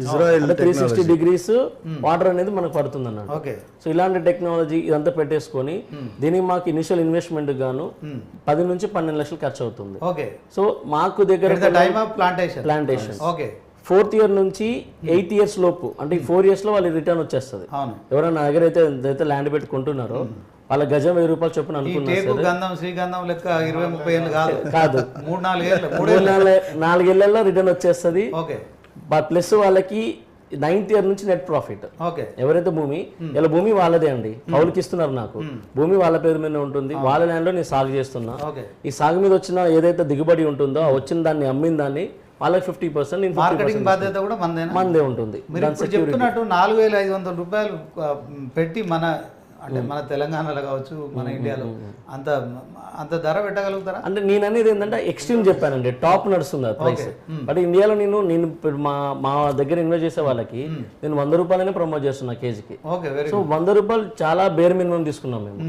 Israel 360 degrees water అనేది మనకు పడుతుంది అన్నట్టు. సో ఇలాంటి టెక్నాలజీ ఇదంతా పెట్టేసుకొని దీనికి మాకు ఇనిషియల్ ఇన్వెస్ట్మెంట్ గాను 10 నుంచి 12 లక్షలు ఖర్చు అవుతుంది. సో మాకు దగ్గర ప్లాంటేషన్ 4th ఇయర్ నుంచి 8 ఇయర్స్ లోపు అంటే 4 ఇయర్స్ లో వాళ్ళ రిటర్న్ వచ్చేస్తుంది. ఎవరైనా నా దగ్గర అయితే ల్యాండ్ పెట్టుకుంటున్నారో వాళ్ళ గజం 1000 రూపాయలు చొప్పున కాదు 4 ఏళ్లలో రిటర్న్ వచ్చేస్తుంది. ప్లస్ వాళ్ళకి 9th ఇయర్ నుంచి నెట్ ప్రాఫిట్. ఎవరైతే భూమి ఇలా భూమి వాళ్ళదే అండి, కౌలుకి ఇస్తున్నారు నాకు, భూమి వాళ్ళ పేరు మీద ఉంటుంది, వాళ్ళ ల్యాండ్ లో నేను సాగు చేస్తున్నా. ఈ సాగు మీద వచ్చిన ఏదైతే దిగుబడి ఉంటుందో వచ్చిన దాన్ని అమ్మిన దాన్ని వాళ్ళకి 50% మార్కెటింగ్ బాధ్యత కూడా మందే ఉంటుంది. చెప్తున్నట్టు 4500 రూపాయలు పెట్టి మన తెలంగాణలో కావచ్చు మన ఇండియాలో అంత ధర పెట్టగలుగుతారా? అంటే నేను అనేది ఏంటంటే ఎక్స్ట్రీమ్ చెప్పానండి, టాప్ నడుస్తుంది ఆ ప్రైస్. బట్ ఇండియాలో నేను మా దగ్గర ఇన్వెస్ట్ చేసే వాళ్ళకి నేను 100 రూపాయలనే ప్రమోట్ చేస్తున్నా కేజీకి. సో 100 రూపాయలు చాలా బేర్ మినిమం తీసుకున్నాం మేము.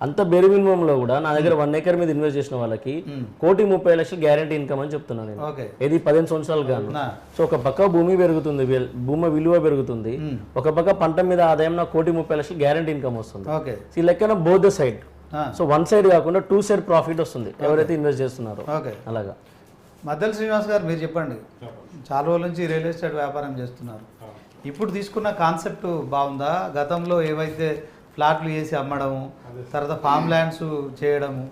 అంత బేర్ మినిమం లో కూడా నా దగ్గర 1 ఎకర్ మీద ఇన్వెస్ట్ చేసిన వాళ్ళకి 1,30,00,000 గ్యారంటీ ఇన్కమ్ అని చెప్తున్నాను నేను. ఇది 15 సంవత్సరాలు గాను. సో ఒక పక్క భూమి పెరుగుతుంది, భూమి విలువ పెరుగుతుంది, ఒక పక్క పంట మీద ఆదాయం నాకు 1,30,00,000 గ్యారంటీ ఇన్కమ్ వస్తుంది. ఈ లెక్కన both the side. So 1 side కాకుండా 2 సైడ్ ప్రాఫిట్ వస్తుంది ఎవరైతే ఇన్వెస్ట్ చేస్తున్నారో. అలాగా మద్దెల శ్రీనివాస్ గారు మీరు చెప్పండి, చాలా రోజుల నుంచి రియల్ ఎస్టేట్ వ్యాపారం చేస్తున్నారు. ఇప్పుడు తీసుకున్న కాన్సెప్ట్ బాగుందా? గతంలో ఏవైతే ఫ్లాట్లు వేసి అమ్మడము, తర్వాత ఫామ్ ల్యాండ్స్ చేయడము,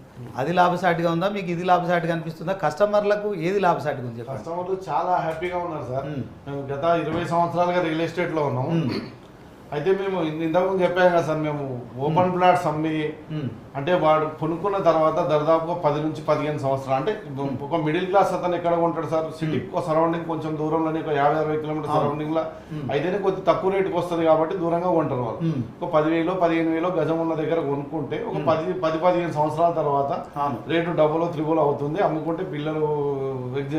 అది లాభసాటిగా ఉందా, మీకు ఇది లాభసాటిగా అనిపిస్తుందా? కస్టమర్లకు ఏది లాభసాటిగా ఉంది? కస్టమర్లు చాలా హ్యాపీగా ఉన్నారు సార్. మేము గత 20 సంవత్సరాలుగా రియల్ ఎస్టేట్లో ఉన్నాము. అయితే మేము ఇంతకుముందు చెప్పాం కదా సార్, మేము ఓపెన్ ప్లాట్స్ అమ్మి అంటే వాడు కొనుక్కున్న తర్వాత దాదాపుగా 10 నుంచి 15 సంవత్సరాలు. అంటే ఒక మిడిల్ క్లాస్ అతను ఎక్కడ ఉంటాడు సార్, సిటీకి సరౌండింగ్ కొంచెం దూరంలోనే ఒక 50-60 కిలోమీటర్ సరౌండింగ్ లో అయితేనే కొద్ది తక్కువ రేటుకి వస్తుంది కాబట్టి దూరంగా కొంటారు వాళ్ళు. ఒక 10,000-15,000 గజం ఉన్న దగ్గర కొనుక్కుంటే ఒక 10-15 సంవత్సరాల తర్వాత రేటు డబుల్ త్రిబుల్ అవుతుంది. అమ్ముకుంటే పిల్లలు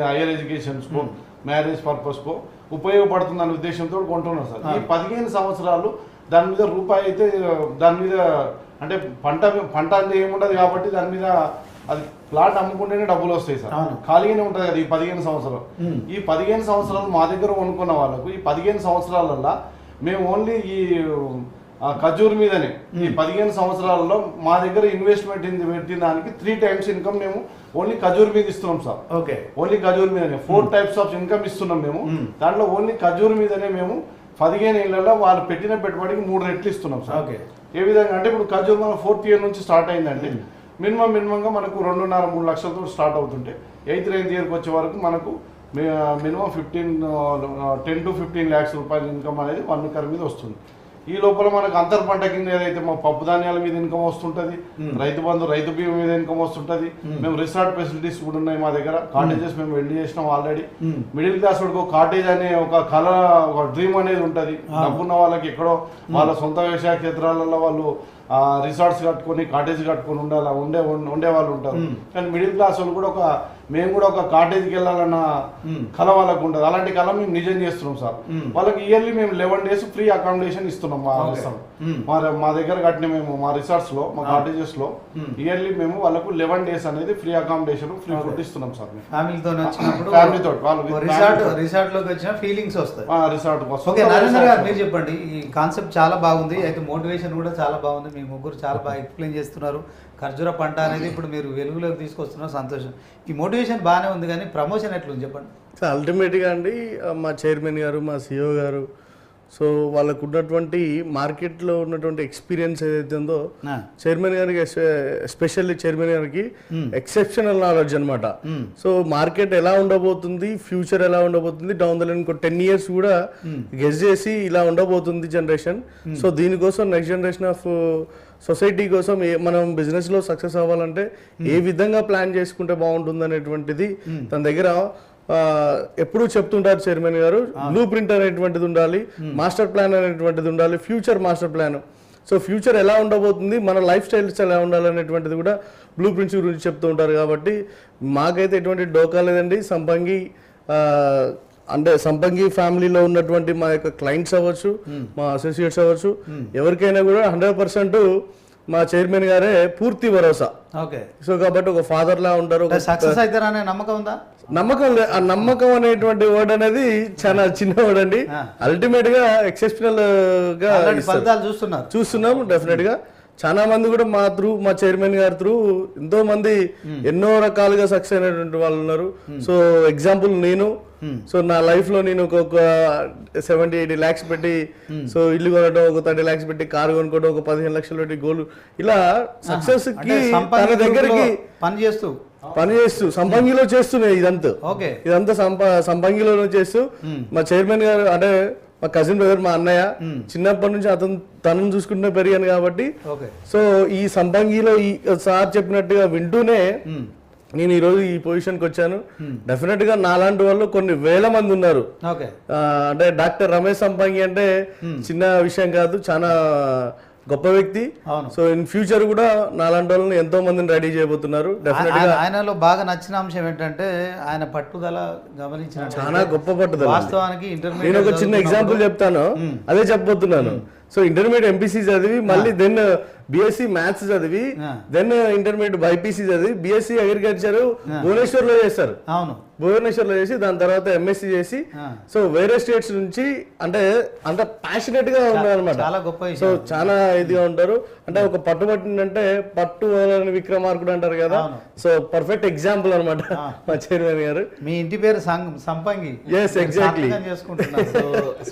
హైయర్ ఎడ్యుకేషన్స్ కో మ్యారేజ్ పర్పస్ కో ఉపయోగపడుతుంది అనే ఉద్దేశంతో కొంటున్నారు సార్. ఈ 15 సంవత్సరాలు దాని మీద రూపాయి అయితే దాని మీద అంటే పంట అంటే ఏముండదు కాబట్టి దాని మీద అది ప్లాట్ అమ్ముకుంటేనే డబ్బులు వస్తాయి సార్. ఖాళీగానే ఉంటుంది కదా ఈ 15 సంవత్సరాలు. ఈ 15 సంవత్సరాలు మా దగ్గర కొనుక్కున్న వాళ్ళకు ఈ 15 సంవత్సరాలలో మేము ఓన్లీ ఈ ఖజూర్ మీదనే ఈ 15 సంవత్సరాలలో మా దగ్గర ఇన్వెస్ట్మెంట్ పెట్టిన దానికి 3 టైమ్స్ ఇన్కమ్ మేము ఓన్లీ ఖజూర్ మీద ఇస్తున్నాం సార్. ఓన్లీ ఖజూర్ మీదనే 4 టైప్స్ ఆఫ్ ఇన్కమ్ ఇస్తున్నాం మేము. దాంట్లో ఓన్లీ ఖజూర్ మీదనే మేము 15 ఏళ్లలో వాళ్ళు పెట్టిన పెట్టుబడికి 3 రెట్లు ఇస్తున్నాం సార్. ఏ విధంగా అంటే ఇప్పుడు ఖజూర్ మన 4th ఇయర్ నుంచి స్టార్ట్ అయిందంటే మినిమంగా మనకు 2.5-3 లక్షలతో స్టార్ట్ అవుతుంటే 8th ఇయర్కి వచ్చే వరకు మనకు మినిమం 10 to 15 lakhs రూపాయల ఇన్కమ్ అనేది 1 ఎకర్ మీద వస్తుంది. ఈ లోపల మనకు అంతర్ పంట కింద ఏదైతే మా పప్పు ధాన్యాల మీద ఇన్కమ్ వస్తుంటది, రైతు బంధు రైతు బీమా మీద ఇన్కమ్ వస్తుంటది. మేము రిసార్ట్ ఫెసిలిటీస్ కూడా ఉన్నాయి మా దగ్గర. కాటేజెస్ మేము వెళ్లి చేసినాం ఆల్రెడీ. మిడిల్ క్లాస్ వాడికి ఒక కాటేజ్ అనే ఒక కళ, ఒక డ్రీమ్ అనేది ఉంటది. డబ్బున్న వాళ్ళకి ఎక్కడో వాళ్ళ సొంత వ్యవసాయ క్షేత్రాలలో వాళ్ళు రిసార్ట్స్ కట్టుకొని కాటేజ్ కట్టుకొని ఉండే వాళ్ళు ఉంటారు. కానీ మిడిల్ క్లాస్ వాళ్ళు కూడా మేము కూడా ఒక కాటేజ్కి వెళ్ళాలన్న కళ వాళ్ళకు ఉంటుంది. అలాంటి కళ మేము నిజం చేస్తున్నాం సార్. వాళ్ళకి ఇయర్లీ మేము 11 days ఫ్రీ అకామిడేషన్ ఇస్తున్నాం. మా దగ్గర కట్టిన మేము మా రిసార్ట్స్ లో మా కాటేజెస్ లో ఇయర్లీ మేము వాళ్ళకు 11 days అనేది ఫ్రీ అకామిడేషన్ ఫ్రీ ఫుడ్ ఇస్తున్నాం సార్. ఫ్యామిలీతో రిసార్ట్ లోకి వచ్చిన ఫీలింగ్స్ వస్తాయి. రిసార్ట్ మీరు చెప్పండి, ఈ కాన్సెప్ట్ చాలా బాగుంది. అయితే మోటివేషన్ కూడా చాలా బాగుంది. మీ ముగ్గురు చాలా బాగా ఎక్స్ప్లెయిన్ చేస్తున్నారు. ఖర్జూర పంట అనేది ఇప్పుడు మీరు వెలుగులోకి తీసుకొస్తున్నారు, సంతోషం. ఈ మోటివేషన్ బాగానే ఉంది, కానీ ప్రమోషన్ ఎట్లుంది చెప్పండి. అల్టిమేట్గా అండి మా చైర్మన్ గారు, మా సిఇఓ గారు, సో వాళ్ళకు ఉన్నటువంటి మార్కెట్లో ఉన్నటువంటి ఎక్స్పీరియన్స్ ఏదైతే ఉందో చైర్మన్ గారికి, ఎస్పెషల్లీ చైర్మన్ గారికి ఎక్సెప్షనల్ నాలెడ్జ్ అనమాట. సో మార్కెట్ ఎలా ఉండబోతుంది, ఫ్యూచర్ ఎలా ఉండబోతుంది, డౌన్ ద లైన్ 10 years కూడా గెస్ చేసి ఇలా ఉండబోతుంది జనరేషన్. సో దీనికోసం నెక్స్ట్ జనరేషన్ ఆఫ్ సొసైటీ కోసం మనం బిజినెస్లో సక్సెస్ అవ్వాలంటే ఏ విధంగా ప్లాన్ చేసుకుంటే బాగుంటుంది అనేటువంటిది తన దగ్గర ఎప్పుడూ చెప్తుంటారు చైర్మన్ గారు. బ్లూ ప్రింట్ అనేటువంటిది ఉండాలి, మాస్టర్ ప్లాన్ అనేటువంటిది ఉండాలి, future master plan. So future ఎలా ఉండబోతుంది, మన లైఫ్ స్టైల్స్ ఎలా ఉండాలనేటువంటిది కూడా బ్లూ ప్రింట్స్ గురించి చెప్తూ ఉంటారు. కాబట్టి మాకైతే ఎటువంటి డోకా లేదండి. అంటే సంపంగి ఫ్యామిలీలో ఉన్నటువంటి మా యొక్క క్లయింట్స్ అవ్వచ్చు, మా అసోసియేట్స్ అవ్వచ్చు, ఎవరికైనా కూడా 100% మా చైర్మన్ గారే పూర్తి భరోసా. సో కాబట్టి ఒక ఫాదర్ లా ఉంటారు. సక్సెస్ అవుతారనే నమ్మకం ఉందా? ఆ నమ్మకం అనేటువంటి వర్డ్ అనేది చాలా చిన్న వర్డ్ అండి. అల్టిమేట్ గా ఎక్సెప్షనల్ గా అలాంటి ఫలితాలు చూస్తున్నాం డెఫినెట్ గా. చాలా మంది కూడా మా చైర్మన్ గారి త్రూ ఎంతో మంది ఎన్నో రకాలుగా సక్సెస్ అయినటువంటి వాళ్ళు ఉన్నారు. సో ఎగ్జాంపుల్ నేను, సో నా లైఫ్ లో నేను ఒక 70-80 lakhs పెట్టి సో ఇల్లు కొనడం, ఒక 30 lakhs పెట్టి కారు కొనుక్కోవడం, ఒక 15 లక్షలు పెట్టి గోల్డ్, ఇలా సక్సెస్ కి తన దగ్గరికి పని చేస్తూ సంపంగిలో చేస్తున్నాయి ఇదంతా సంపంగిలో చేస్తూ మా చైర్మన్ గారు అంటే మా కజిన్ బ్రదర్, మా అన్నయ్య, చిన్నప్పటి నుంచి తనను చూసుకుంటూ పెరిగాను కాబట్టి సో ఈ సంపంగిలో ఈ సార్ చెప్పినట్టుగా వింటూనే నేను ఈరోజు ఈ పొజిషన్కి వచ్చాను. డెఫినెట్ గా నాలాంటి వాళ్ళు కొన్ని వేల మంది ఉన్నారు. అంటే డాక్టర్ రమేష్ సంపంగి అంటే చిన్న విషయం కాదు, చాలా గొప్ప వ్యక్తి. సో ఇన్ ఫ్యూచర్ కూడా నాలాంటి వాళ్ళని ఎంతో మందిని రెడీ చేయబోతున్నారు. ఆయనలో బాగా నచ్చిన అంశం ఏంటంటే ఆయన పట్టుదల గమనించిన చాలా గొప్ప పట్టుదల. వాస్తవానికి నేను ఒక చిన్న ఎగ్జాంపుల్ చెప్తాను, అదే చెప్పబోతున్నాను. సో ఇంటర్మీడియట్ ఎంపీసీ చదివి మళ్ళీ దెన్ బిఎస్సి మ్యాథ్స్ చదివి దెన్ ఇంటర్మీడియట్ బైపీసీ చదివి బిఎస్సి అగ్రికల్చర్ భువనేశ్వర్ లో చేస్తారు. భువనేశ్వర్ లో చేసి దాని తర్వాత ఎంఎస్సి చేసి సో వేరే స్టేట్స్ నుంచి అంటే అంత ప్యాషనెట్ గా ఉన్నారు అనమాట. సో చాలా ఇదిగా ఉంటారు. అంటే ఒక పట్టుబట్టిందంటే పట్టు విక్రమార్కుడు అంటారు కదా. సో పర్ఫెక్ట్ ఎగ్జాంపుల్ అనమాట మా చైర్మన్ గారు. మీ ఇంటి పేరు సంపంగి. Yes exactly.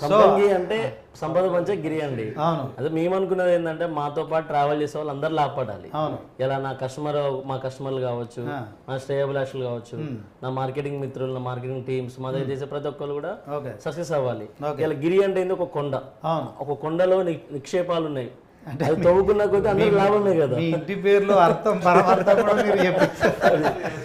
సంపంగి అంటే సంపద పంచే గిరి అండి. అదే మేము అనుకున్నది ఏంటంటే మాతో పాటు ట్రావెల్ చేసే వాళ్ళు అందరు లాభపడాలి. ఇలా మా కస్టమర్లు కావచ్చు, మా శ్రేయభిలాషులు కావచ్చు, నా మార్కెటింగ్ మిత్రులు, నా మార్కెటింగ్ టీమ్స్, మా దగ్గర చేసే ప్రతి ఒక్కరు కూడా సక్సెస్ అవ్వాలి. ఇలా గిరి అంటే ఏంది ఒక కొండ, ఒక కొండలో నిక్షేపాలు ఉన్నాయి. అది తవ్వుకున్న కొద్ది అందరికి లాభమే కదా. ఇంటి పేరులో అర్థం పరమార్థం కూడా మీరు చెప్పారు.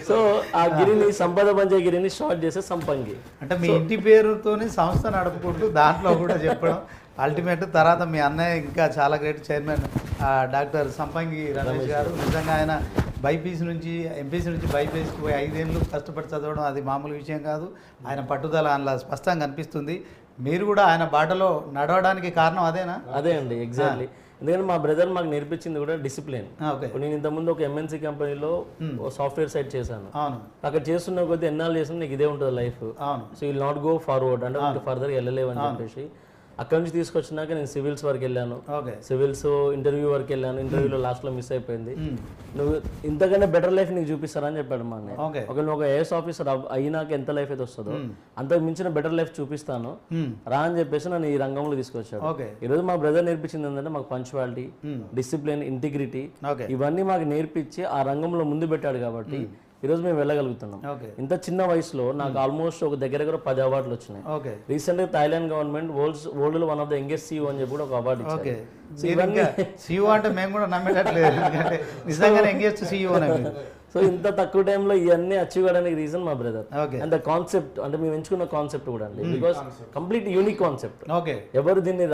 సో ఆ గిరిని సంపద పంచే గిరిని షార్ట్ చేసే సంపంగి. అంటే మీ ఇంటి పేరుతోని సంస్థ నడుపుకుంటూ దాంట్లో కూడా చెప్పడం అల్టిమేట్. తర్వాత మీ అన్నయ్య ఇంకా చాలా గ్రేట్ చైర్మన్ డాక్టర్ సంపంగి రమేష్ గారు. నిజంగా ఆయన బైపీసీ నుంచి ఎంపీసీ నుంచి బైపీసీకి పోయి 5 ఏళ్ళు కష్టపడి చదవడం అది మామూలు విషయం కాదు. ఆయన పట్టుదల అందులో స్పష్టంగా కనిపిస్తుంది. మీరు కూడా ఆయన బాటలో నడవడానికి కారణం అదేనా? అదే అండి, ఎగ్జాక్ట్లీ. ఎందుకంటే మా బ్రదర్ మాకు నేర్పించింది కూడా డిసిప్లిన్. నేను ఇంతకుముందు ఒక ఎంఎన్సీ కంపెనీలో సాఫ్ట్వేర్ సైట్ చేశాను. అక్కడ చేస్తున్న కొద్ది ఎన్నాళ్ళు చేసిన నీకు ఇదే ఉంటుంది life. So will not go forward అంటే ఫర్దర్ వెళ్ళలేవు అని చెప్పేసి అక్కడ నుంచి తీసుకొచ్చినాక నేను సివిల్స్ వరకు వెళ్ళాను. సివిల్స్ ఇంటర్వ్యూ వరకు వెళ్ళాను. ఇంటర్వ్యూలో లాస్ట్ లో మిస్ అయిపోయింది. నువ్వు ఇంతకంటే బెటర్ లైఫ్ నీకు చూపిస్తారని చెప్పాడు మా అన్నయ్య. ఒకవేళ నువ్వు ఒక ఐఏఎస్ ఆఫీసర్ అయినాక ఎంత లైఫ్ అయితే వస్తుందో అంతకు మించిన బెటర్ లైఫ్ చూపిస్తాను రా అని చెప్పేసి నన్ను ఈ రంగంలో తీసుకొచ్చాడు. ఈ రోజు మా బ్రదర్ నేర్పించింది ఏంటంటే మాకు పంచువాలిటీ, డిసిప్లిన్, ఇంటిగ్రిటీ ఇవన్నీ మాకు నేర్పించి ఆ రంగంలో ముందు పెట్టాడు కాబట్టి ఈరోజు మేము వెళ్ళగలుగుతున్నాం. ఇంత చిన్న వయసులో నాకు ఆల్మోస్ట్ ఒక దగ్గర 10 అవార్డులు వచ్చినాయి. రీసెంట్ గా థాయిలాండ్ గవర్నమెంట్ వరల్డ్ లో one of the youngest CEO అని చెప్పి కూడా ఒక అవార్డు ఇచ్చారు. CEO అంటే మేము కూడా నమ్మేటట్లేదు, నిజంగానే యంగెస్ట్ CEO. సో ఇంత తక్కువ టైంలో ఇవన్నీ అచీవ్ చేయడానికి రీజన్ మా బ్రదర్. అండ్ ద కాన్సెప్ట్ అంటే మేము ఎంచుకున్న కాన్సెప్ట్ కూడా అండి, బికాస్ కంప్లీట్ యూనిక్ కాన్సెప్ట్. ఎవరు దీన్ని